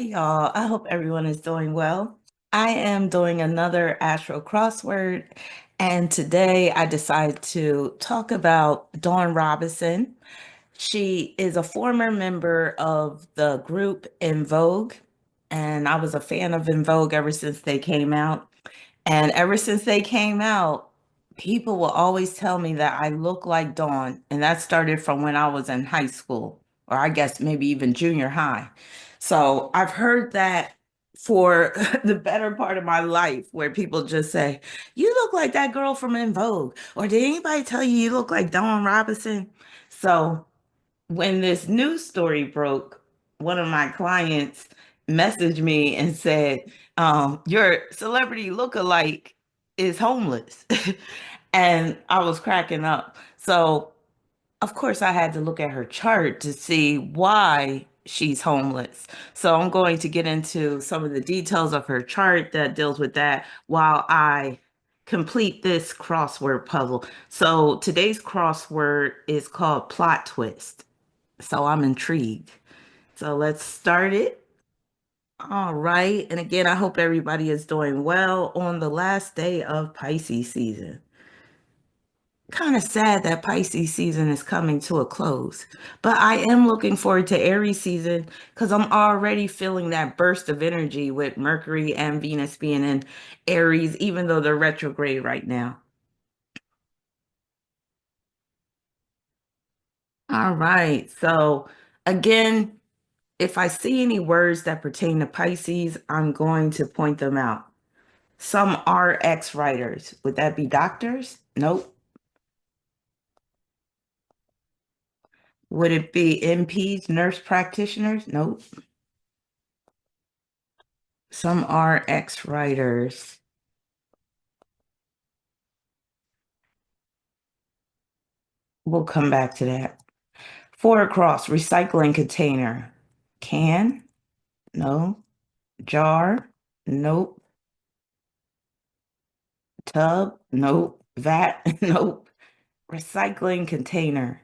y'all. I hope everyone is doing well. I am doing another Astro-Crossword, and today I decided to talk about Dawn Robinson. She is a former member of the group In Vogue, and I was a fan of In Vogue ever since they came out. And ever since they came out, people will always tell me that I look like Dawn, and that started from when I was in high school, or I guess maybe even junior high. So I've heard that for the better part of my life, where people just say, "You look like that girl from In Vogue," or "Did anybody tell you you look like Dawn Robinson?" So when this news story broke, one of my clients messaged me and said, your celebrity lookalike is homeless. And I was cracking up. So, of course, I had to look at her chart to see why she's homeless. So, I'm going to get into some of the details of her chart that deals with that while I complete this crossword puzzle. So, today's crossword is called Plot Twist. So I'm intrigued. So let's start it. All right. And again, I hope everybody is doing well on the last day of Pisces season. Kind of sad that Pisces season is coming to a close, but I am looking forward to Aries season because I'm already feeling that burst of energy with Mercury and Venus being in Aries, even though they're retrograde right now. All right. So again, if I see any words that pertain to Pisces, I'm going to point them out. Some are ex writers. Would that be doctors? Nope. Would it be NPs, nurse practitioners? Nope. Some are ex writers. We'll come back to that. Four across, recycling container. Can? No. Jar? Nope. Tub? Nope. Vat? Nope. Recycling container.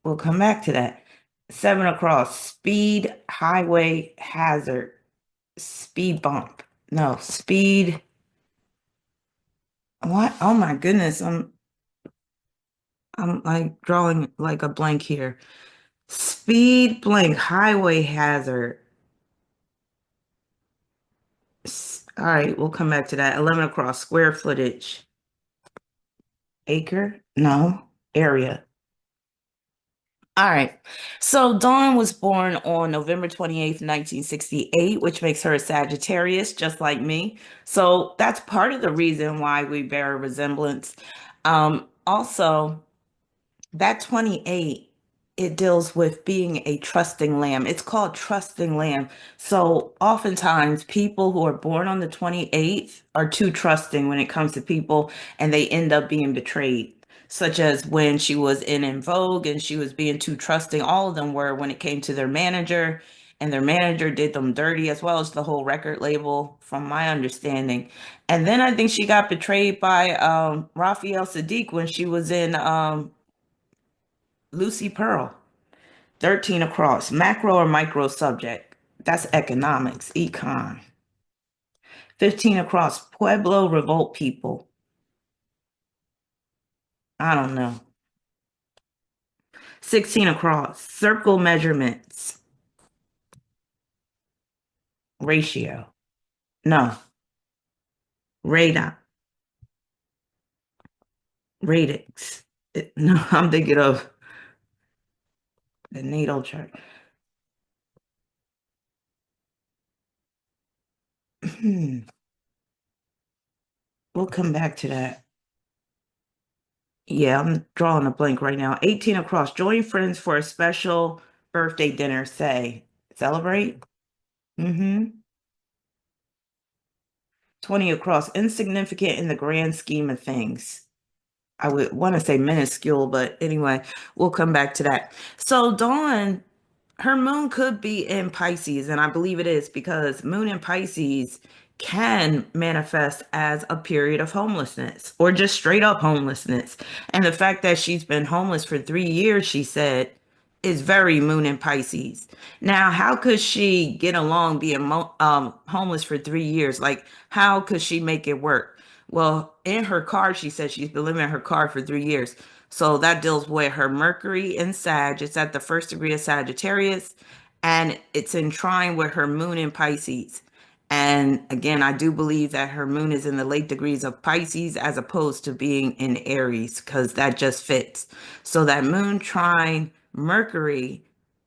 We'll come back to that. Seven across, speed, highway, hazard, speed bump. No, speed. What? Oh my goodness. I'm like drawing like a blank here. Speed blank, highway hazard. All right, we'll come back to that. 11 across, square footage. Acre? No. Area. All right. So Dawn was born on November 28th, 1968, which makes her a Sagittarius, just like me. So that's part of the reason why we bear a resemblance. Also, that 28, it deals with being a trusting lamb. It's called trusting lamb. So oftentimes people who are born on the 28th are too trusting when it comes to people and they end up being betrayed. Such as when she was in Vogue and she was being too trusting. All of them were when it came to their manager, and their manager did them dirty as well as the whole record label, from my understanding. And then I think she got betrayed by Raphael Sadiq when she was in Lucy Pearl. 13 across, macro or micro subject. That's economics, econ. 15 across, Pueblo revolt people. I don't know. 16 across, circle measurements, ratio. No, radon, radix. No, I'm thinking of the natal chart. We'll come back to that. Yeah, I'm drawing a blank right now. 18 across, join friends for a special birthday dinner, say. Celebrate? Mm-hmm. 20 across, insignificant in the grand scheme of things. I would want to say minuscule, but anyway, we'll come back to that. So Dawn, her moon could be in Pisces, and I believe it is because moon in Pisces can manifest as a period of homelessness or just straight up homelessness. And the fact that she's been homeless for 3 years, she said, is very moon in Pisces. Now, how could she get along being homeless for 3 years? Like, how could she make it work? Well, in her card, she said she's been living in her card for 3 years. So that deals with her Mercury in Sag. It's at the first degree of Sagittarius, and it's in trine with her moon in Pisces. And again, I do believe that her moon is in the late degrees of Pisces as opposed to being in Aries, because that just fits. So that moon trine Mercury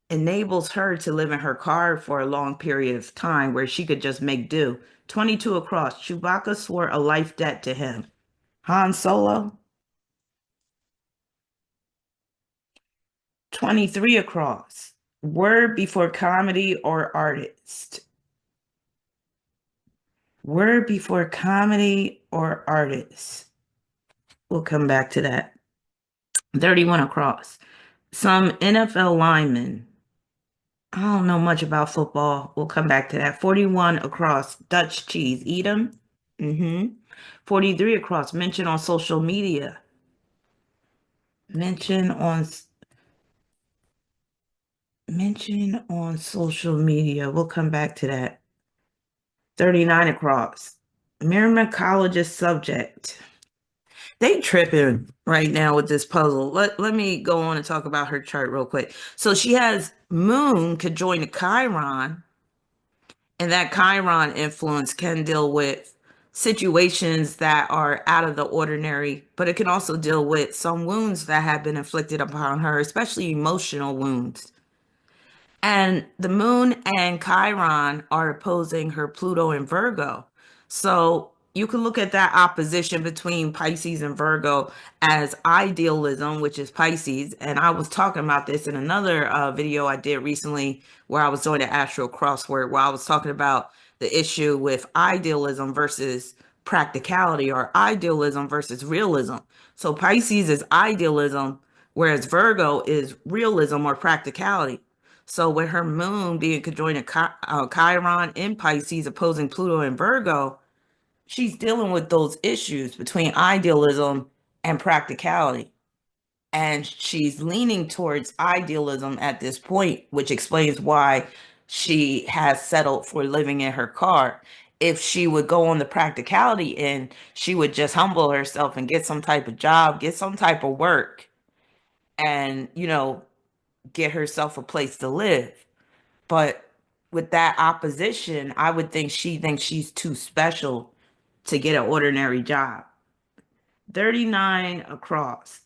enables her to live in her car for a long period of time where she could just make do. 22 across. Chewbacca swore a life debt to him. Han Solo. 23 across. Word before comedy or artist. Word before comedy or artist. We'll come back to that. 31 across. Some NFL lineman. I don't know much about football. We'll come back to that. 41 across. Dutch cheese. Eat 'em. Mm-hmm. 43 across. Mention on social media. Mention on mention on social media. We'll come back to that. 39 across. Merriman College's subject. They tripping right now with this puzzle. Let me go on and talk about her chart real quick. So she has Moon could join the Chiron, and that Chiron influence can deal with situations that are out of the ordinary, but it can also deal with some wounds that have been inflicted upon her, especially emotional wounds. And the moon and Chiron are opposing her Pluto and Virgo. So you can look at that opposition between Pisces and Virgo as idealism, which is Pisces. And I was talking about this in another video I did recently where I was doing the Astro-Crossword, where I was talking about the issue with idealism versus practicality, or idealism versus realism. So Pisces is idealism, whereas Virgo is realism or practicality. So with her moon being conjoined to Chiron in Pisces, opposing Pluto and Virgo, she's dealing with those issues between idealism and practicality. And she's leaning towards idealism at this point, which explains why she has settled for living in her car. If she would go on the practicality end, she would just humble herself and get some type of job, get some type of work, and, get herself a place to live. But with that opposition, I would think she thinks she's too special to get an ordinary job. 39 across.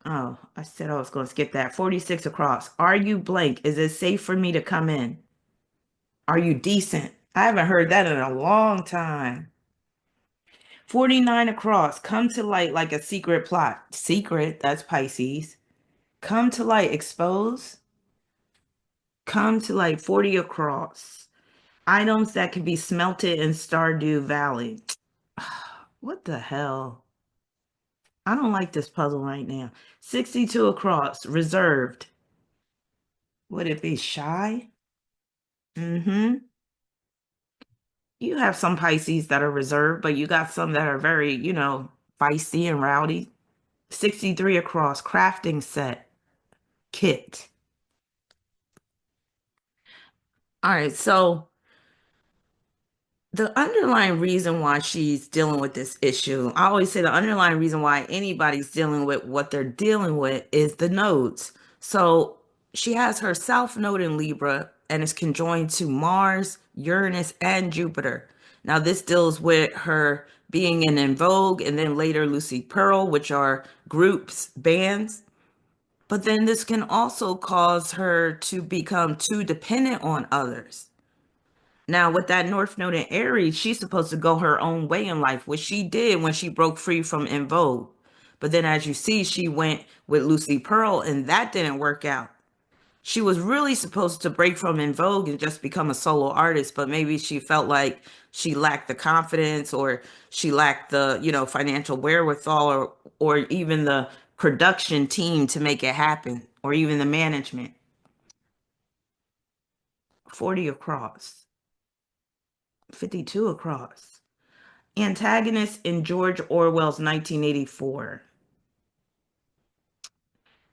Oh, I said I was going to skip that. 46 across. Are you blank? Is it safe for me to come in? Are you decent? I haven't heard that in a long time. 49 across. Come to light like a secret plot. Secret, that's Pisces. Come to light, expose. Come to light, 40 across. Items that can be smelted in Stardew Valley. What the hell? I don't like this puzzle right now. 62 across, reserved. Would it be shy? Mm-hmm. You have some Pisces that are reserved, but you got some that are very, feisty and rowdy. 63 across, crafting set, kit. All right, so the underlying reason why she's dealing with this issue, I always say the underlying reason why anybody's dealing with what they're dealing with is the nodes. So she has her South node in Libra and is conjoined to Mars, Uranus, and Jupiter. Now, this deals with her being in Vogue and then later Lucy Pearl, which are groups, bands. But then this can also cause her to become too dependent on others. Now, with that North Node in Aries, she's supposed to go her own way in life, which she did when she broke free from En Vogue. But then, as you see, she went with Lucy Pearl, and that didn't work out. She was really supposed to break from En Vogue and just become a solo artist, but maybe she felt like she lacked the confidence, or she lacked the, financial wherewithal, or even the production team to make it happen, or even the management. 40 across, 52 across. Antagonist in George Orwell's 1984.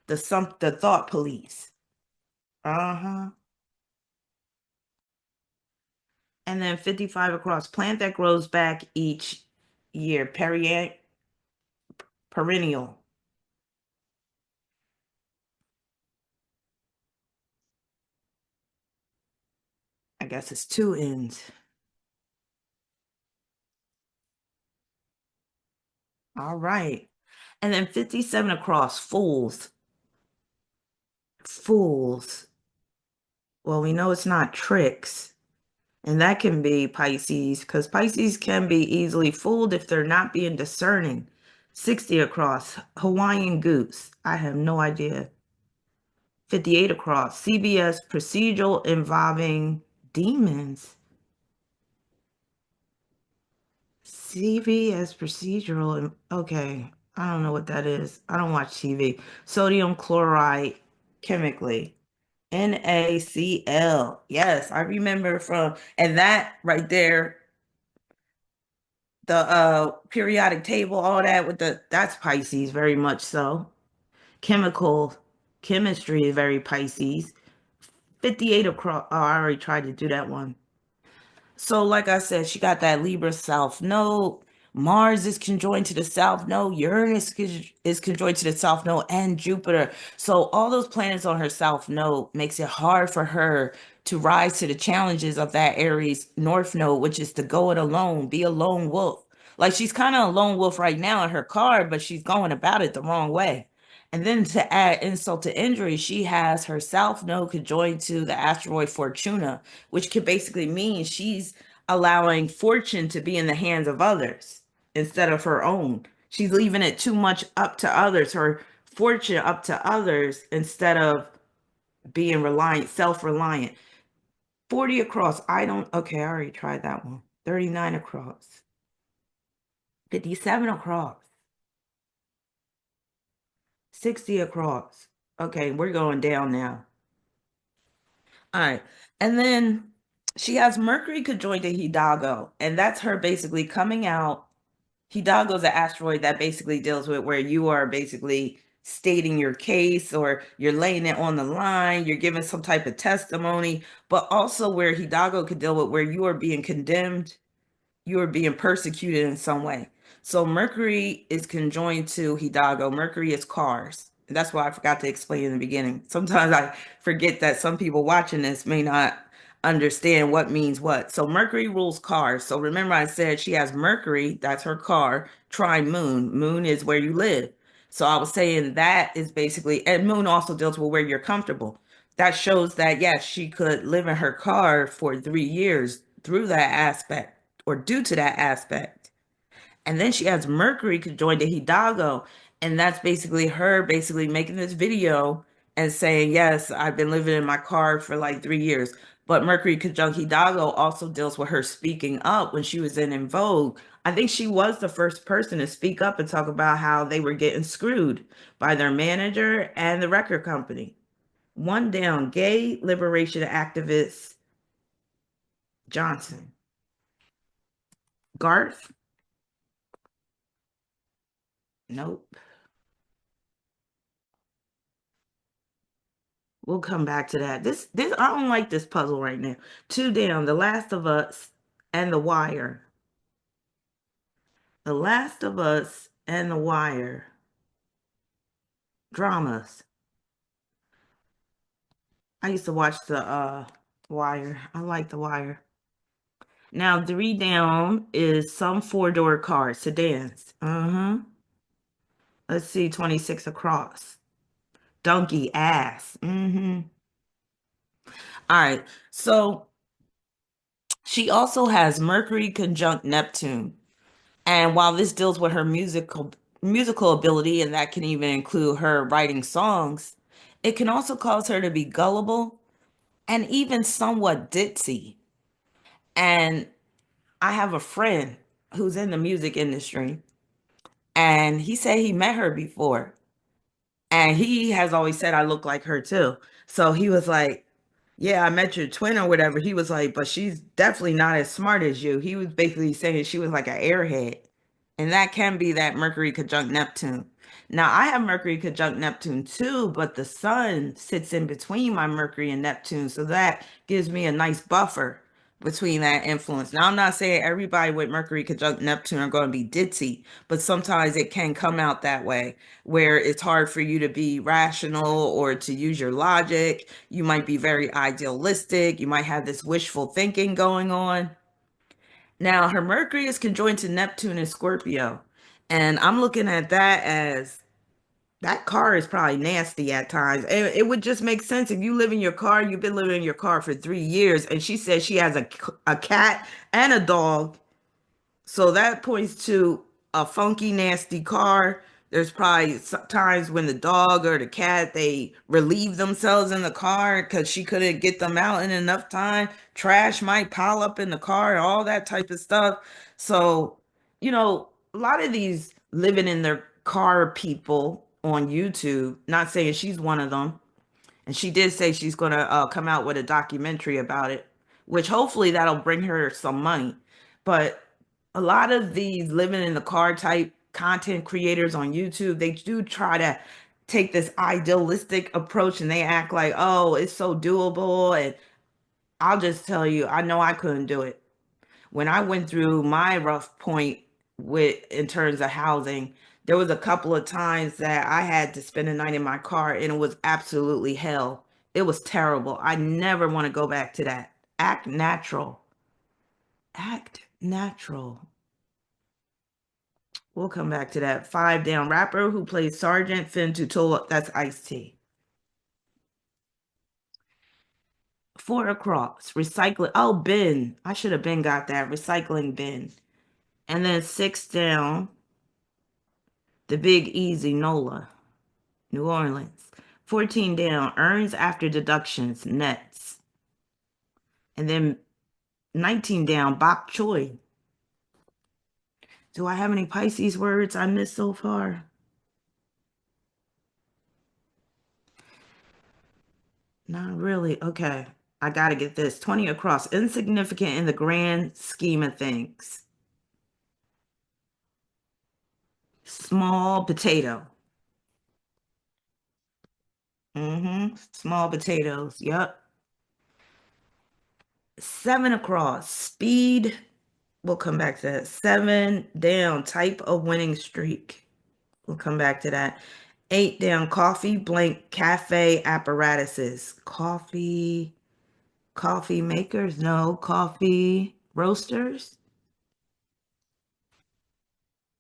The thought police. Uh-huh. And then 55 across. Plant that grows back each year. Perennial. I guess it's two ends. All right. And then 57 across. Fools. Fools. Well, we know it's not tricks. And that can be Pisces because Pisces can be easily fooled if they're not being discerning. 60 across. Hawaiian goose. I have no idea. 58 across. CBS procedural involving demons. CBS procedural. Okay. I don't know what that is. I don't watch TV. Sodium chloride chemically. NaCl. Yes, I remember from, and that right there, the periodic table, all that with that's Pisces, very much so. Chemical chemistry is very Pisces. 58 across. Oh, I already tried to do that one. So, like I said, she got that Libra South Node. Mars is conjoined to the South Node. Uranus is conjoined to the South Node and Jupiter. So, all those planets on her South Node makes it hard for her to rise to the challenges of that Aries North Node, which is to go it alone, be a lone wolf. Like she's kind of a lone wolf right now in her card, but she's going about it the wrong way. And then to add insult to injury, she has her South Node conjoined to the asteroid Fortuna, which could basically mean she's allowing fortune to be in the hands of others instead of her own. She's leaving it too much up to others, her fortune up to others instead of being reliant, self-reliant. 40 across. I don't, okay, I already tried that one. 39 across. 57 across. 60 across. Okay, we're going down now. All right. And then she has Mercury conjoined to Hidago, and that's her basically coming out. Hidago's an asteroid that basically deals with where you are basically stating your case or you're laying it on the line, you're giving some type of testimony, but also where Hidago could deal with where you are being condemned, you are being persecuted in some way. So Mercury is conjoined to Hidago. Mercury is cars. And that's why I forgot to explain in the beginning. Sometimes I forget that some people watching this may not understand what means what. So Mercury rules cars. So remember I said she has Mercury, that's her car, Trine moon. Moon is where you live. So I was saying that is basically, and moon also deals with where you're comfortable. That shows that yes, she could live in her car for 3 years through that aspect or due to that aspect. And then she has Mercury conjoined to Hidalgo. And that's basically her basically making this video and saying, yes, I've been living in my car for like 3 years. But Mercury conjunct Hidalgo also deals with her speaking up when she was in Vogue. I think she was the first person to speak up and talk about how they were getting screwed by their manager and the record company. One down, gay liberation activist Johnson. Garth? Nope. We'll come back to that. This I don't like this puzzle right now. Two down, The Last of Us and The Wire. The Last of Us and The Wire. Dramas. I used to watch the Wire. I like The Wire. Now three down is some four-door cars, sedans. Uh-huh. Let's see, 26 across. Donkey ass. Mm-hmm. All right. So she also has Mercury conjunct Neptune. And while this deals with her musical ability, and that can even include her writing songs, it can also cause her to be gullible and even somewhat ditzy. And I have a friend who's in the music industry, and he said he met her before. And he has always said I look like her too. So he was like, yeah, I met your twin or whatever. He was like, but she's definitely not as smart as you. He was basically saying she was like an airhead. And that can be that Mercury conjunct Neptune. Now, I have Mercury conjunct Neptune too, but the sun sits in between my Mercury and Neptune. So that gives me a nice buffer between that influence. Now, I'm not saying everybody with Mercury conjunct Neptune are going to be ditzy, but sometimes it can come out that way where it's hard for you to be rational or to use your logic. You might be very idealistic. You might have this wishful thinking going on. Now, her Mercury is conjoined to Neptune in Scorpio. And I'm looking at that as that car is probably nasty at times. And it would just make sense if you live in your car, you've been living in your car for 3 years, and she says she has a cat and a dog, so that points to a funky, nasty car. There's probably times when the dog or the cat, they relieve themselves in the car because she couldn't get them out in enough time. Trash might pile up in the car and all that type of stuff. So, a lot of these living in their car people on YouTube, not saying she's one of them, and she did say she's going to come out with a documentary about it, which hopefully that'll bring her some money. But a lot of these living in the car type content creators on YouTube, they do try to take this idealistic approach and they act like, oh, it's so doable. And I'll just tell you, I know I couldn't do it. When I went through my rough point with in terms of housing, there was a couple of times that I had to spend a night in my car and it was absolutely hell. It was terrible. I never want to go back to that. Act natural. Act natural. We'll come back to that. Five down rapper who plays Sergeant Finn Tutola. That's Ice-T. Four across. Recycling. Oh, bin. I should have been got that. Recycling bin. And then six down. The Big Easy Nola. New Orleans. 14 down. Earns after deductions. Nets. And then 19 down. Bok Choy. Do I have any Pisces words I missed so far? Not really. Okay. I got to get this. 20 across. Insignificant in the grand scheme of things. Small potato. Small potatoes. Yep. Seven across. Speed. We'll come back to that. Seven down. Type of winning streak. We'll come back to that. Eight down. Coffee blank cafe apparatuses. Coffee makers? No. Coffee roasters?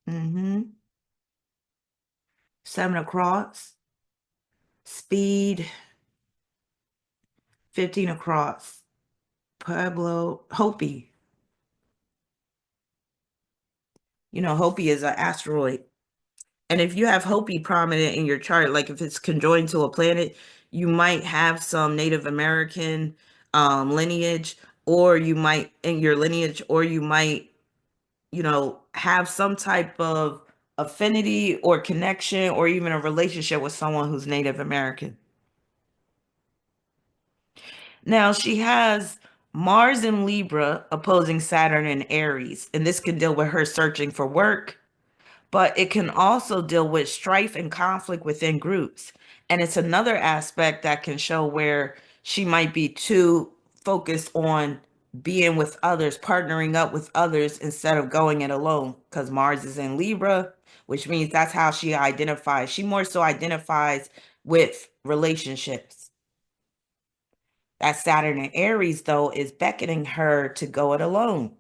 Mm-hmm. Seven across. Speed. 15 across. Pueblo. Hopy. Hopy is an asteroid. And if you have Hopy prominent in your chart, like if it's conjoined to a planet, you might have some Native American lineage, or you might in your lineage, or you might, have some type of affinity or connection or even a relationship with someone who's Native American. Now she has Mars in Libra opposing Saturn in Aries, and this can deal with her searching for work, but it can also deal with strife and conflict within groups. And it's another aspect that can show where she might be too focused on being with others, partnering up with others instead of going it alone, because Mars is in Libra, which means that's how she identifies. She more so identifies with relationships. That Saturn in Aries, though, is beckoning her to go it alone.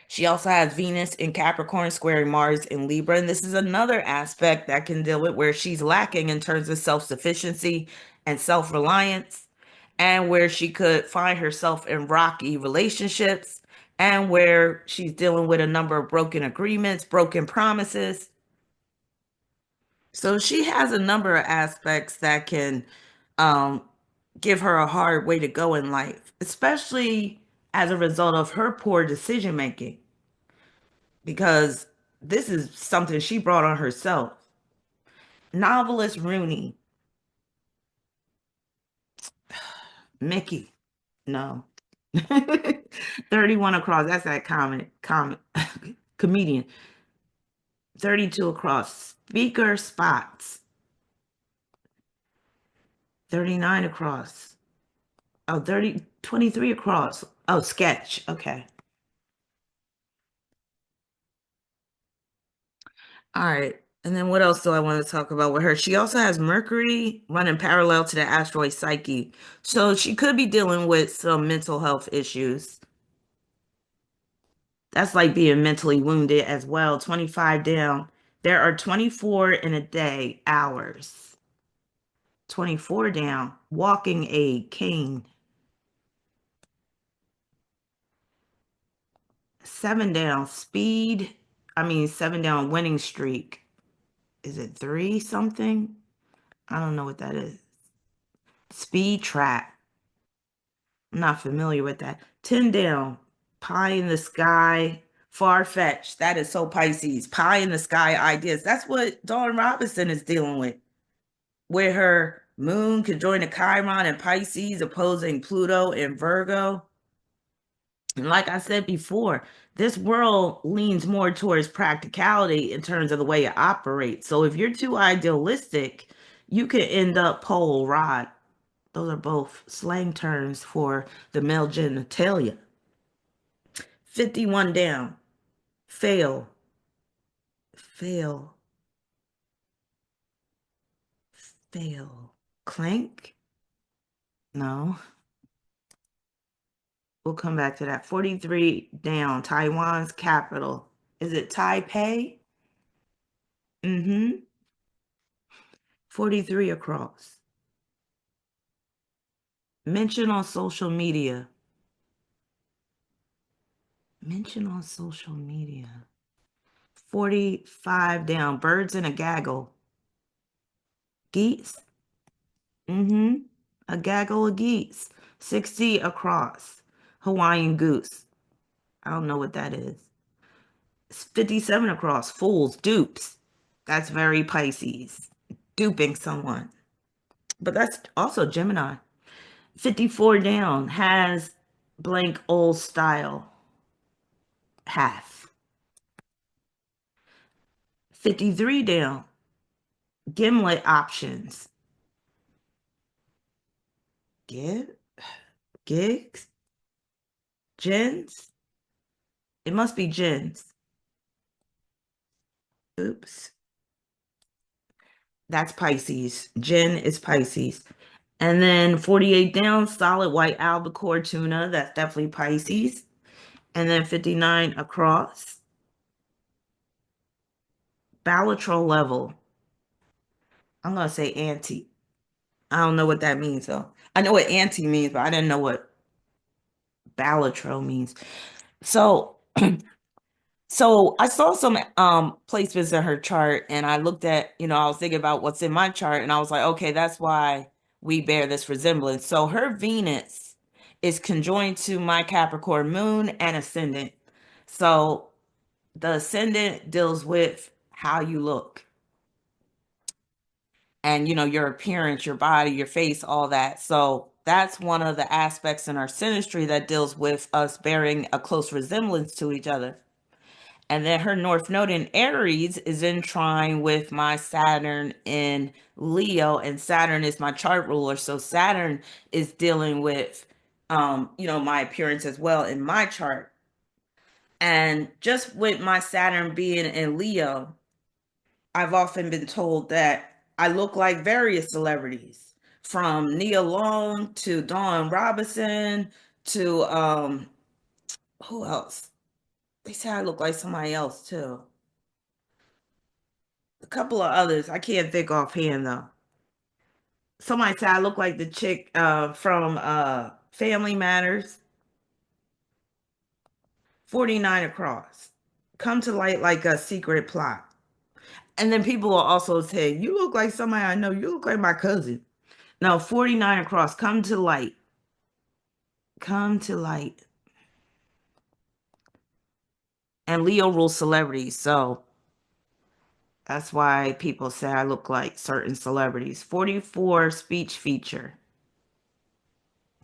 She also has Venus in Capricorn squaring Mars in Libra. And this is another aspect that can deal with where she's lacking in terms of self-sufficiency and self-reliance, and where she could find herself in rocky relationships, and where she's dealing with a number of broken agreements, broken promises. So she has a number of aspects that can um, give her a hard way to go in life, especially as a result of her poor decision making, because this is something she brought on herself. Novelist Rooney, Mickey, no. 31 across, that's that comedian. 32 across. Speaker spots. 39 across. Oh, 23 across. Oh, sketch. Okay. All right. And then what else do I want to talk about with her? She also has Mercury running parallel to the asteroid Psyche. So she could be dealing with some mental health issues. That's like being mentally wounded as well. 25 down. There are 24 in a day hours. 24 down. Walking aid, cane. 7 down. Speed. I mean, 7 down. Winning streak. Is it 3 something? I don't know what that is. Speed trap. I'm not familiar with that. 10 down. Pie in the sky. Far fetched. That is so Pisces. Pie in the sky ideas. That's what Dawn Robinson is dealing with. Where her moon conjoined Chiron and Pisces, opposing Pluto and Virgo. And like I said before, this world leans more towards practicality in terms of the way it operates. So if you're too idealistic, you could end up pole rod. Those are both slang terms for the male genitalia. 51 down. Fail. Fail. Fail. Clank? No. We'll come back to that. 43 down. Taiwan's capital. Is it Taipei? Mm-hmm. 43 across. Mention on social media. Mention on social media. 45 down. Birds in a gaggle. Geese? Mm-hmm. A gaggle of geese. 60 across. Hawaiian goose. I don't know what that is. 57 across. Fools. Dupes. That's very Pisces. Duping someone. But that's also Gemini. 54 down. Has blank old style. Half. 53 down. Gimlet options. Give? Gigs? Gens? It must be gens. Oops. That's Pisces. Gen is Pisces. And then 48 down, solid white albacore tuna. That's definitely Pisces. And then 59 across. Balatro level. I'm going to say anti. I don't know what that means, though. I know what anti means, but I didn't know what balatro means. So So I saw some placements in her chart and I looked at, I was thinking about what's in my chart and I was like, okay, that's why we bear this resemblance. So her Venus is conjoined to my Capricorn moon and ascendant. So the ascendant deals with how you look and your appearance, your body, your face, all that. So that's one of the aspects in our synastry that deals with us bearing a close resemblance to each other. And then her North Node in Aries is in trine with my Saturn in Leo, and Saturn is my chart ruler. So Saturn is dealing with, my appearance as well in my chart. And just with my Saturn being in Leo, I've often been told that I look like various celebrities, from Nia Long to Dawn Robinson to who else? They say I look like somebody else too. A couple of others. I can't think offhand though. Somebody said I look like the chick from Family Matters. 49 across. Come to light like a secret plot. And then people will also say, you look like somebody I know. You look like my cousin. No, 49 across. Come to light. Come to light. And Leo rules celebrities. So that's why people say I look like certain celebrities. 44 speech feature.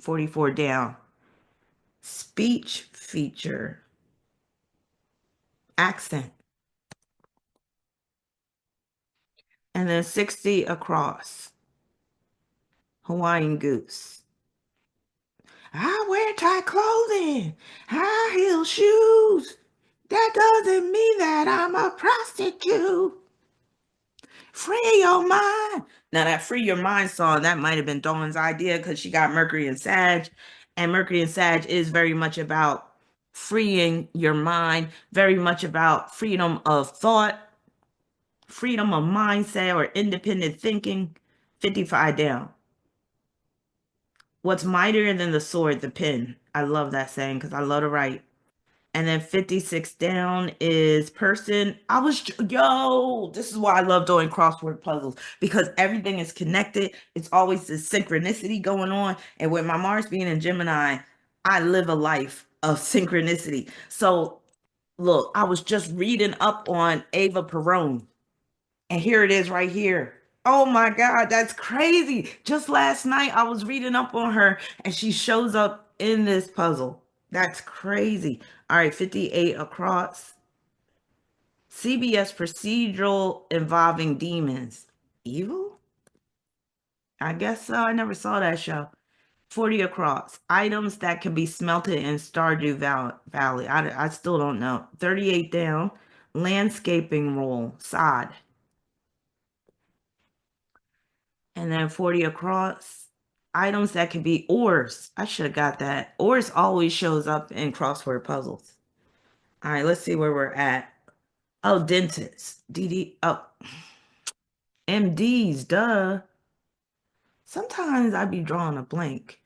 44 down. Speech feature. Accent. And then 60 across. Hawaiian goose. I wear tight clothing, high heel shoes. That doesn't mean that I'm a prostitute. Free your mind. Now that Free Your Mind song, that might have been Dawn's idea because she got Mercury and Sag. And Mercury and Sag is very much about freeing your mind, very much about freedom of thought, freedom of mindset or independent thinking. 55 down. What's mightier than the sword? The pen. I love that saying because I love to write. And then 56 down is person. Yo, this is why I love doing crossword puzzles because everything is connected. It's always this synchronicity going on. And with my Mars being in Gemini, I live a life of synchronicity. So look, I was just reading up on Ava Perón, and here it is right here. Oh my God, that's crazy. Just last night, I was reading up on her and she shows up in this puzzle. That's crazy. All right, 58 across. CBS procedural involving demons. Evil? I guess so. I never saw that show. 40 across. Items that can be smelted in Valley. I still don't know. 38 down. Landscaping rule. Sod. And then 40 across. Items that can be ores. I should have got that. Ores always shows up in crossword puzzles. All right, let's see where we're at. Oh, dentists. DD. Oh, MDs. Duh. Sometimes I be drawing a blank.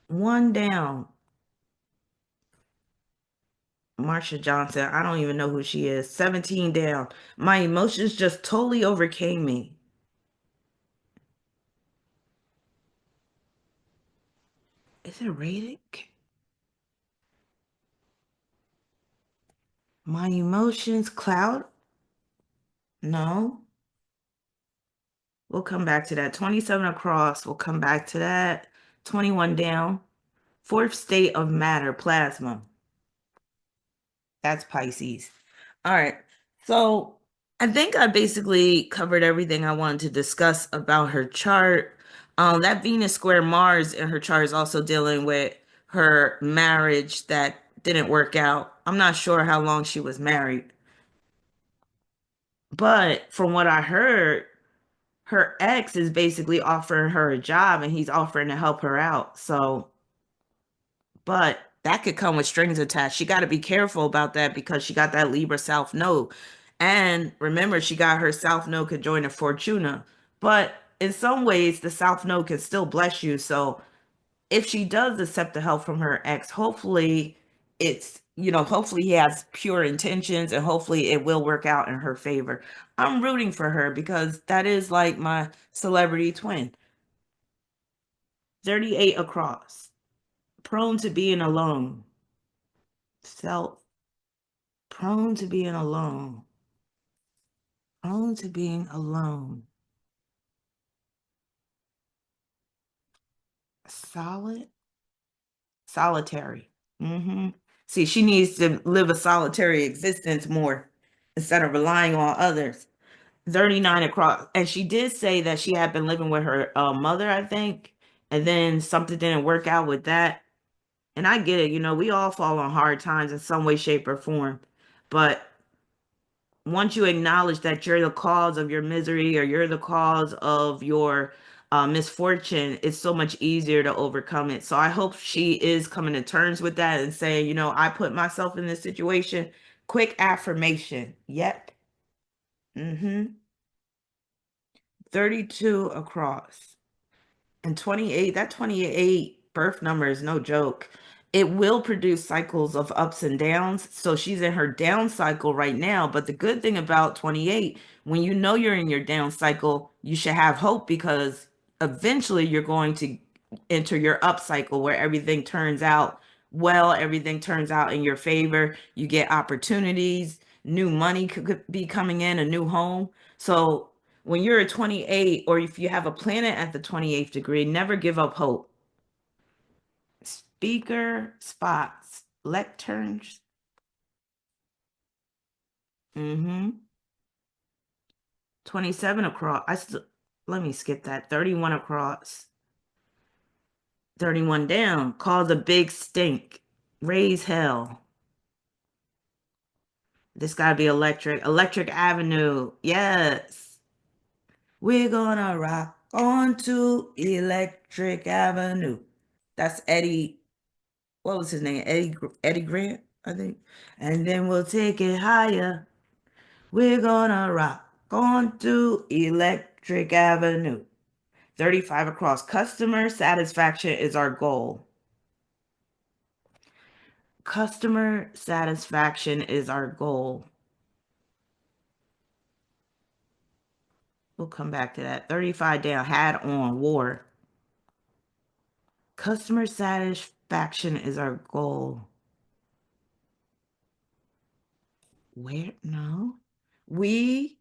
One down. Marsha Johnson. I don't even know who she is. 17 down. My emotions just totally overcame me. Is it Radic? My emotions cloud? No. We'll come back to that. 27 across. We'll come back to that. 21 down. Fourth state of matter, plasma. That's Pisces. All right. So I think I basically covered everything I wanted to discuss about her chart. That Venus square Mars in her chart is also dealing with her marriage that didn't work out. I'm not sure how long she was married, but from what I heard, her ex is basically offering her a job and he's offering to help her out. So, but that could come with strings attached. She got to be careful about that because she got that Libra South Node. And remember, she got her South Node conjoined to Fortuna. But in some ways, the South Node can still bless you. So if she does accept the help from her ex, hopefully hopefully he has pure intentions and hopefully it will work out in her favor. I'm rooting for her because that is like my celebrity twin. 38 across. Prone to being alone. Self. Prone to being alone. Prone to being alone. Solid. Solitary. See, she needs to live a solitary existence more instead of relying on others. 39 across. And she did say that she had been living with her mother, I think, and then something didn't work out with that. And I get it, we all fall on hard times in some way, shape, or form. But once you acknowledge that you're the cause of your misery or you're the cause of your misfortune, it's so much easier to overcome it. So I hope she is coming to terms with that and saying, I put myself in this situation. Quick affirmation. Yep. Mm-hmm. 32 across. And 28, that 28 birth number is no joke. It will produce cycles of ups and downs. So she's in her down cycle right now. But the good thing about 28, when you know you're in your down cycle, you should have hope because eventually you're going to enter your up cycle where everything turns out well, everything turns out in your favor. You get opportunities, new money could be coming in, a new home. So when you're a 28 or if you have a planet at the 28th degree, never give up hope. Speaker spots, lecterns. Mm-hmm. 27 across. Let me skip that. 31 across. 31 down. Cause a big stink. Raise hell. This gotta be electric. Electric Avenue. Yes. We're gonna rock onto Electric Avenue. That's Eddie. What was his name? Eddie Grant, I think. And then we'll take it higher. We're gonna rock onto Electric Avenue. 35 across. Customer satisfaction is our goal. Customer satisfaction is our goal. We'll come back to that. 35 down. Hat on. War. Customer satisfaction is our goal. Where? No. We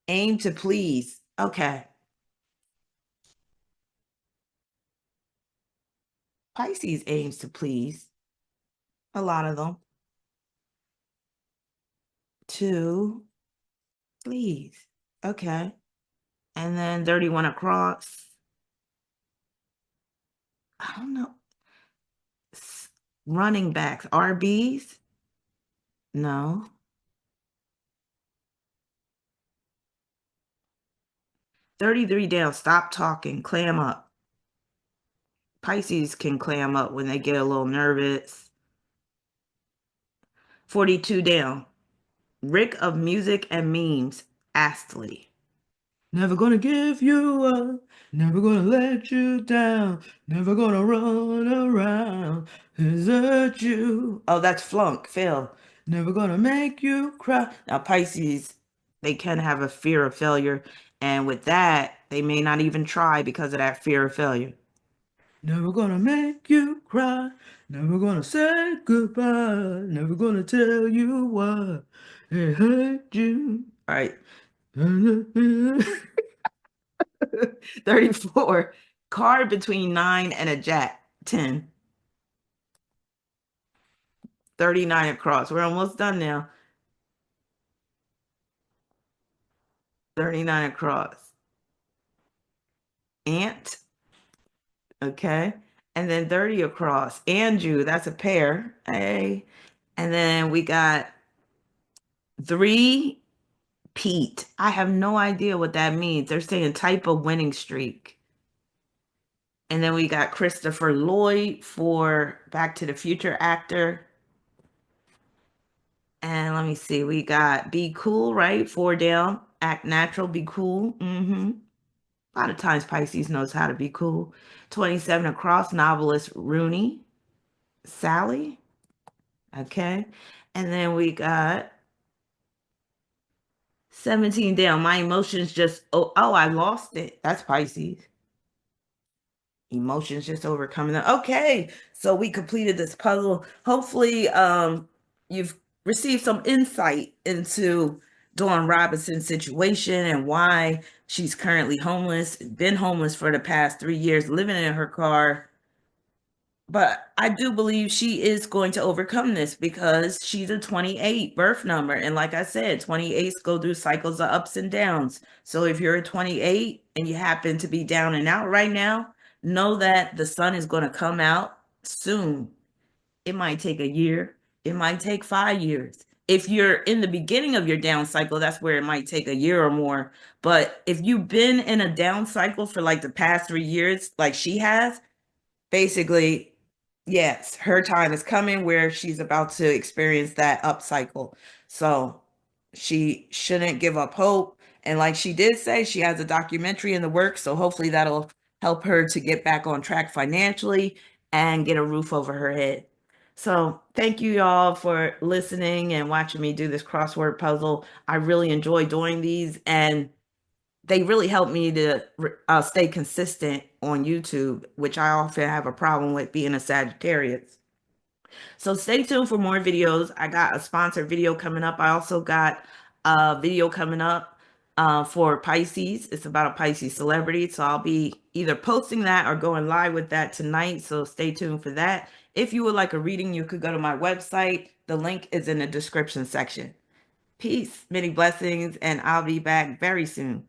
aim to please. Okay. Pisces aims to please. A lot of them. To please. Okay. And then 31 across. I don't know. Running backs. RBs? No. 33 down. Stop talking. Clam up. Pisces can clam up when they get a little nervous. 42 down. Rick of music and memes. Astley. Never gonna give you up, never gonna let you down, never gonna run around, desert you. Oh, that's flunk, Phil. Never gonna make you cry. Now, Pisces, they can have a fear of failure, and with that, they may not even try because of that fear of failure. Never gonna make you cry, never gonna say goodbye, never gonna tell you why it hurt you. All right. 34. Card between 9 and a jack. 10. 39 across. We're almost done now. 39 across. Ant. Okay. And then 30 across. Andrew. That's a pair. Hey. And then we got 3 Pete. I have no idea what that means. They're saying type of winning streak. And then we got Christopher Lloyd for Back to the Future actor. And let me see, we got be cool, right? 4 down, act natural, be cool. A lot of times Pisces knows how to be cool. 27 across, novelist Rooney, Sally. Okay. And then we got 17 down. My emotions just, I lost it. That's Pisces. Emotions just overcoming them. Okay, so we completed this puzzle. Hopefully, you've received some insight into Dawn Robinson's situation and why she's currently homeless, been homeless for the past 3 years, living in her car. But I do believe she is going to overcome this because she's a 28 birth number. And like I said, 28s go through cycles of ups and downs. So if you're a 28 and you happen to be down and out right now, know that the sun is going to come out soon. It might take a year. It might take 5 years. If you're in the beginning of your down cycle, that's where it might take a year or more. But if you've been in a down cycle for like the past 3 years, like she has, basically, yes, her time is coming where she's about to experience that up cycle. So she shouldn't give up hope. And like she did say, she has a documentary in the works. So hopefully that'll help her to get back on track financially and get a roof over her head. So thank you y'all for listening and watching me do this crossword puzzle. I really enjoy doing these, and they really help me to stay consistent on YouTube, which I often have a problem with being a Sagittarius. So stay tuned for more videos. I got a sponsored video coming up. I also got a video coming up for Pisces. It's about a Pisces celebrity. So I'll be either posting that or going live with that tonight. So stay tuned for that. If you would like a reading, you could go to my website. The link is in the description section. Peace, many blessings, and I'll be back very soon.